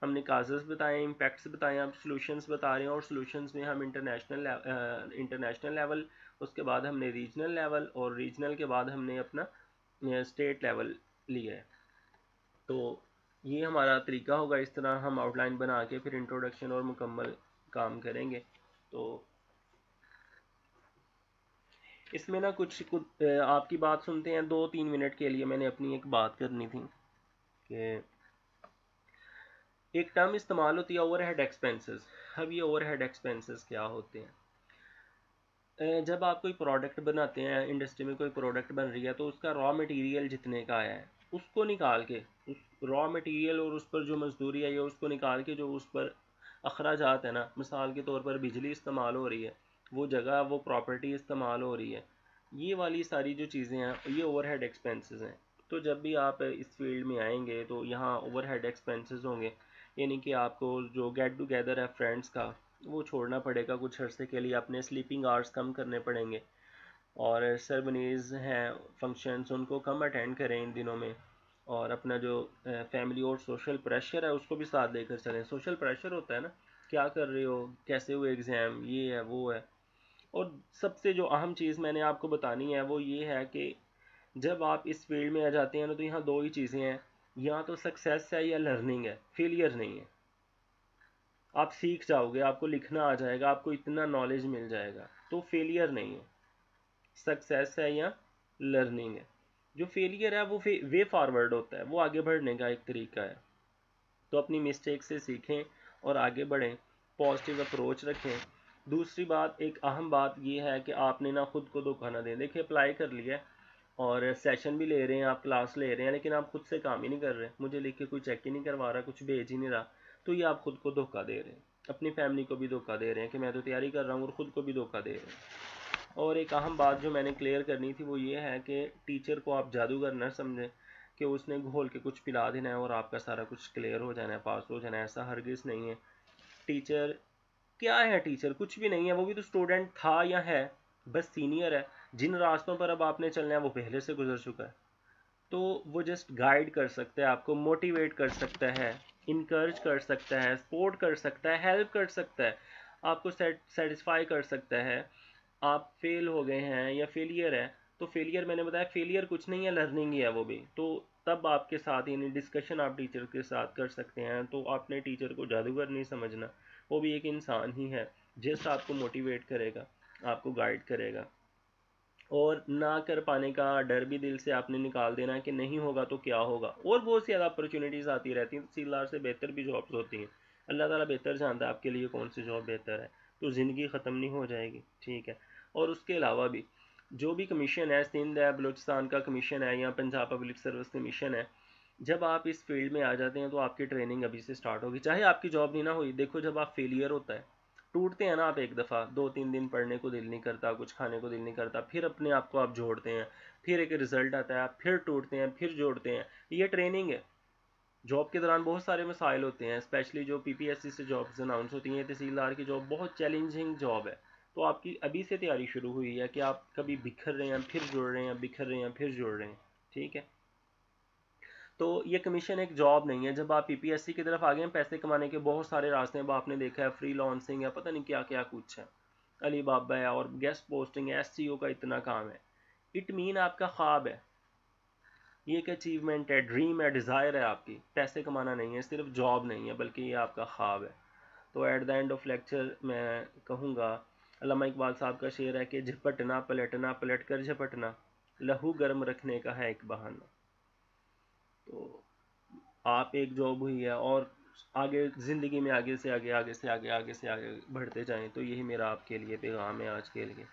हमने काजेस बताए, इम्पैक्ट्स बताए, अब सॉल्यूशंस बता रहे हैं, और सॉल्यूशंस में हम इंटरनेशनल लेवल, उसके बाद हमने रीजनल लेवल, और रीजनल के बाद हमने अपना स्टेट लेवल लिया है। तो ये हमारा तरीका होगा, इस तरह हम आउटलाइन बना के फिर इंट्रोडक्शन और मुकम्मल काम करेंगे। तो इसमें ना कुछ आपकी बात सुनते हैं 2-3 मिनट के लिए। मैंने अपनी एक बात करनी थी कि एक टर्म इस्तेमाल होती है ओवरहेड एक्सपेंसेस। अब ये ओवरहेड एक्सपेंसेस क्या होते हैं, जब आप कोई प्रोडक्ट बनाते हैं, इंडस्ट्री में कोई प्रोडक्ट बन रही है, तो उसका रॉ मटेरियल जितने का है उसको निकाल के, उस रॉ मटेरियल और उस पर जो मजदूरी है या उसको निकाल के जो उस पर अखराजात है ना, मिसाल के तौर पर बिजली इस्तेमाल हो रही है, वो जगह वो प्रॉपर्टी इस्तेमाल हो रही है, ये वाली सारी जो चीज़ें हैं ये ओवरहेड एक्सपेंसेस हैं। तो जब भी आप इस फील्ड में आएंगे तो यहाँ ओवरहेड एक्सपेंसेस होंगे, यानी कि आपको जो गेट टुगेदर है फ्रेंड्स का वो छोड़ना पड़ेगा कुछ अरसे के लिए, अपने स्लीपिंग आवर्स कम करने पड़ेंगे, और सेरेमनीज़ हैं, फंक्शंस, उनको कम अटेंड करें इन दिनों में, और अपना जो फैमिली और सोशल प्रेशर है उसको भी साथ लेकर चलें। सोशल प्रेशर होता है ना, क्या कर रहे हो, कैसे हुए एग्ज़ाम, ये है वो है। और सबसे जो अहम चीज़ मैंने आपको बतानी है वो ये है कि जब आप इस फील्ड में आ जाते हैं ना, तो यहाँ दो ही चीज़ें हैं, या तो सक्सेस है या लर्निंग है, फेलियर नहीं है। आप सीख जाओगे, आपको लिखना आ जाएगा, आपको इतना नॉलेज मिल जाएगा, तो फेलियर नहीं है, सक्सेस है या लर्निंग है। जो फेलियर है वो वे फॉरवर्ड होता है, वो आगे बढ़ने का एक तरीका है। तो अपनी मिस्टेक से सीखें और आगे बढ़ें, पॉजिटिव अप्रोच रखें। दूसरी बात, एक अहम बात ये है कि आपने ना खुद को धोखा ना दें। देखिए अप्लाई कर लिया है और सेशन भी ले रहे हैं, आप क्लास ले रहे हैं, लेकिन आप खुद से काम ही नहीं कर रहे, मुझे लिख के कोई चेक ही नहीं करवा रहा, कुछ भेज ही नहीं रहा, तो ये आप खुद को धोखा दे रहे हैं, अपनी फैमिली को भी धोखा दे रहे हैं कि मैं तो तैयारी कर रहा हूँ, और ख़ुद को भी धोखा दे रहे हैं। और एक अहम बात जो मैंने क्लियर करनी थी वो ये है कि टीचर को आप जादूगर न समझें कि उसने घोल के कुछ पिला देना है और आपका सारा कुछ क्लियर हो जाना है, पास हो जाना है, ऐसा हरगिज़ नहीं है। टीचर क्या है, टीचर कुछ भी नहीं है, वो भी तो स्टूडेंट था या है, बस सीनियर है। जिन रास्तों पर अब आपने चलना है वो पहले से गुजर चुका है, तो वो जस्ट गाइड कर सकता है, आपको मोटिवेट कर सकता है, इनकरेज कर सकता है, सपोर्ट कर सकता है, हेल्प कर सकता है, आपको सेटिस्फाई कर सकता है। आप फेल हो गए हैं या फेलियर है, तो फेलियर मैंने बताया फेलियर कुछ नहीं है, लर्निंग ही है वो भी। तो तब आपके साथ यानी डिस्कशन आप टीचर के साथ कर सकते हैं। तो आपने टीचर को जादूगर नहीं समझना, वो भी एक इंसान ही है, जस्ट आपको मोटिवेट करेगा, आपको गाइड करेगा। और ना कर पाने का डर भी दिल से आपने निकाल देना कि नहीं होगा तो क्या होगा। और बहुत सी ज़्यादा अपॉर्चुनिटीज़ आती रहती हैं, तहसीलदार से बेहतर भी जॉब्स होती हैं, अल्लाह ताला बेहतर जानता है आपके लिए कौन सी जॉब बेहतर है। तो ज़िंदगी ख़त्म नहीं हो जाएगी, ठीक है। और उसके अलावा भी जो भी कमीशन है, सिंध है, बलूचिस्तान का कमीशन है, या पंजाब पब्लिक सर्विस कमीशन है, जब आप इस फील्ड में आ जाते हैं तो आपकी ट्रेनिंग अभी से स्टार्ट होगी, चाहे आपकी जॉब नहीं ना हुई। देखो जब आप फेलियर होता है टूटते हैं ना आप एक दफ़ा, 2-3 दिन पढ़ने को दिल नहीं करता, कुछ खाने को दिल नहीं करता, फिर अपने आप को आप जोड़ते हैं, फिर एक रिज़ल्ट आता है, आप फिर टूटते हैं, फिर जोड़ते हैं। ये ट्रेनिंग है। जॉब के दौरान बहुत सारे मसाइल होते हैं, स्पेशली जो पीपीएससी से जॉब्स अनाउंस होती हैं, तहसीलदार की जॉब बहुत चैलेंजिंग जॉब है। तो आपकी अभी से तैयारी शुरू हुई है कि आप कभी बिखर रहे हैं फिर जुड़ रहे हैं, बिखर रहे हैं फिर जुड़ रहे हैं, ठीक है। तो ये कमीशन एक जॉब नहीं है। जब आप पीपीएससी की तरफ आ गए हैं, पैसे कमाने के बहुत सारे रास्ते हैं, अब आपने देखा है फ्री लॉन्सिंग है, पता नहीं क्या क्या कुछ है, अली बाबा है और गेस्ट पोस्टिंग है, एससीओ का इतना काम है। इट मीन आपका ख्वाब है, ये एक अचीवमेंट है, ड्रीम है, डिज़ायर है आपकी, पैसे कमाना नहीं है, सिर्फ जॉब नहीं है, बल्कि ये आपका ख्वाब है। तो eight the end of lecture मैं कहूँगा, अल्लामा इकबाल साहब का शेर है कि झपटना पलटना पलट कर झपटना, लहू गर्म रखने का है एक बहाना। तो आप एक जॉब हुई है और आगे ज़िंदगी में आगे से आगे, आगे से आगे, आगे से आगे बढ़ते जाएं, तो यही मेरा आपके लिए पैगाम है आज के लिए।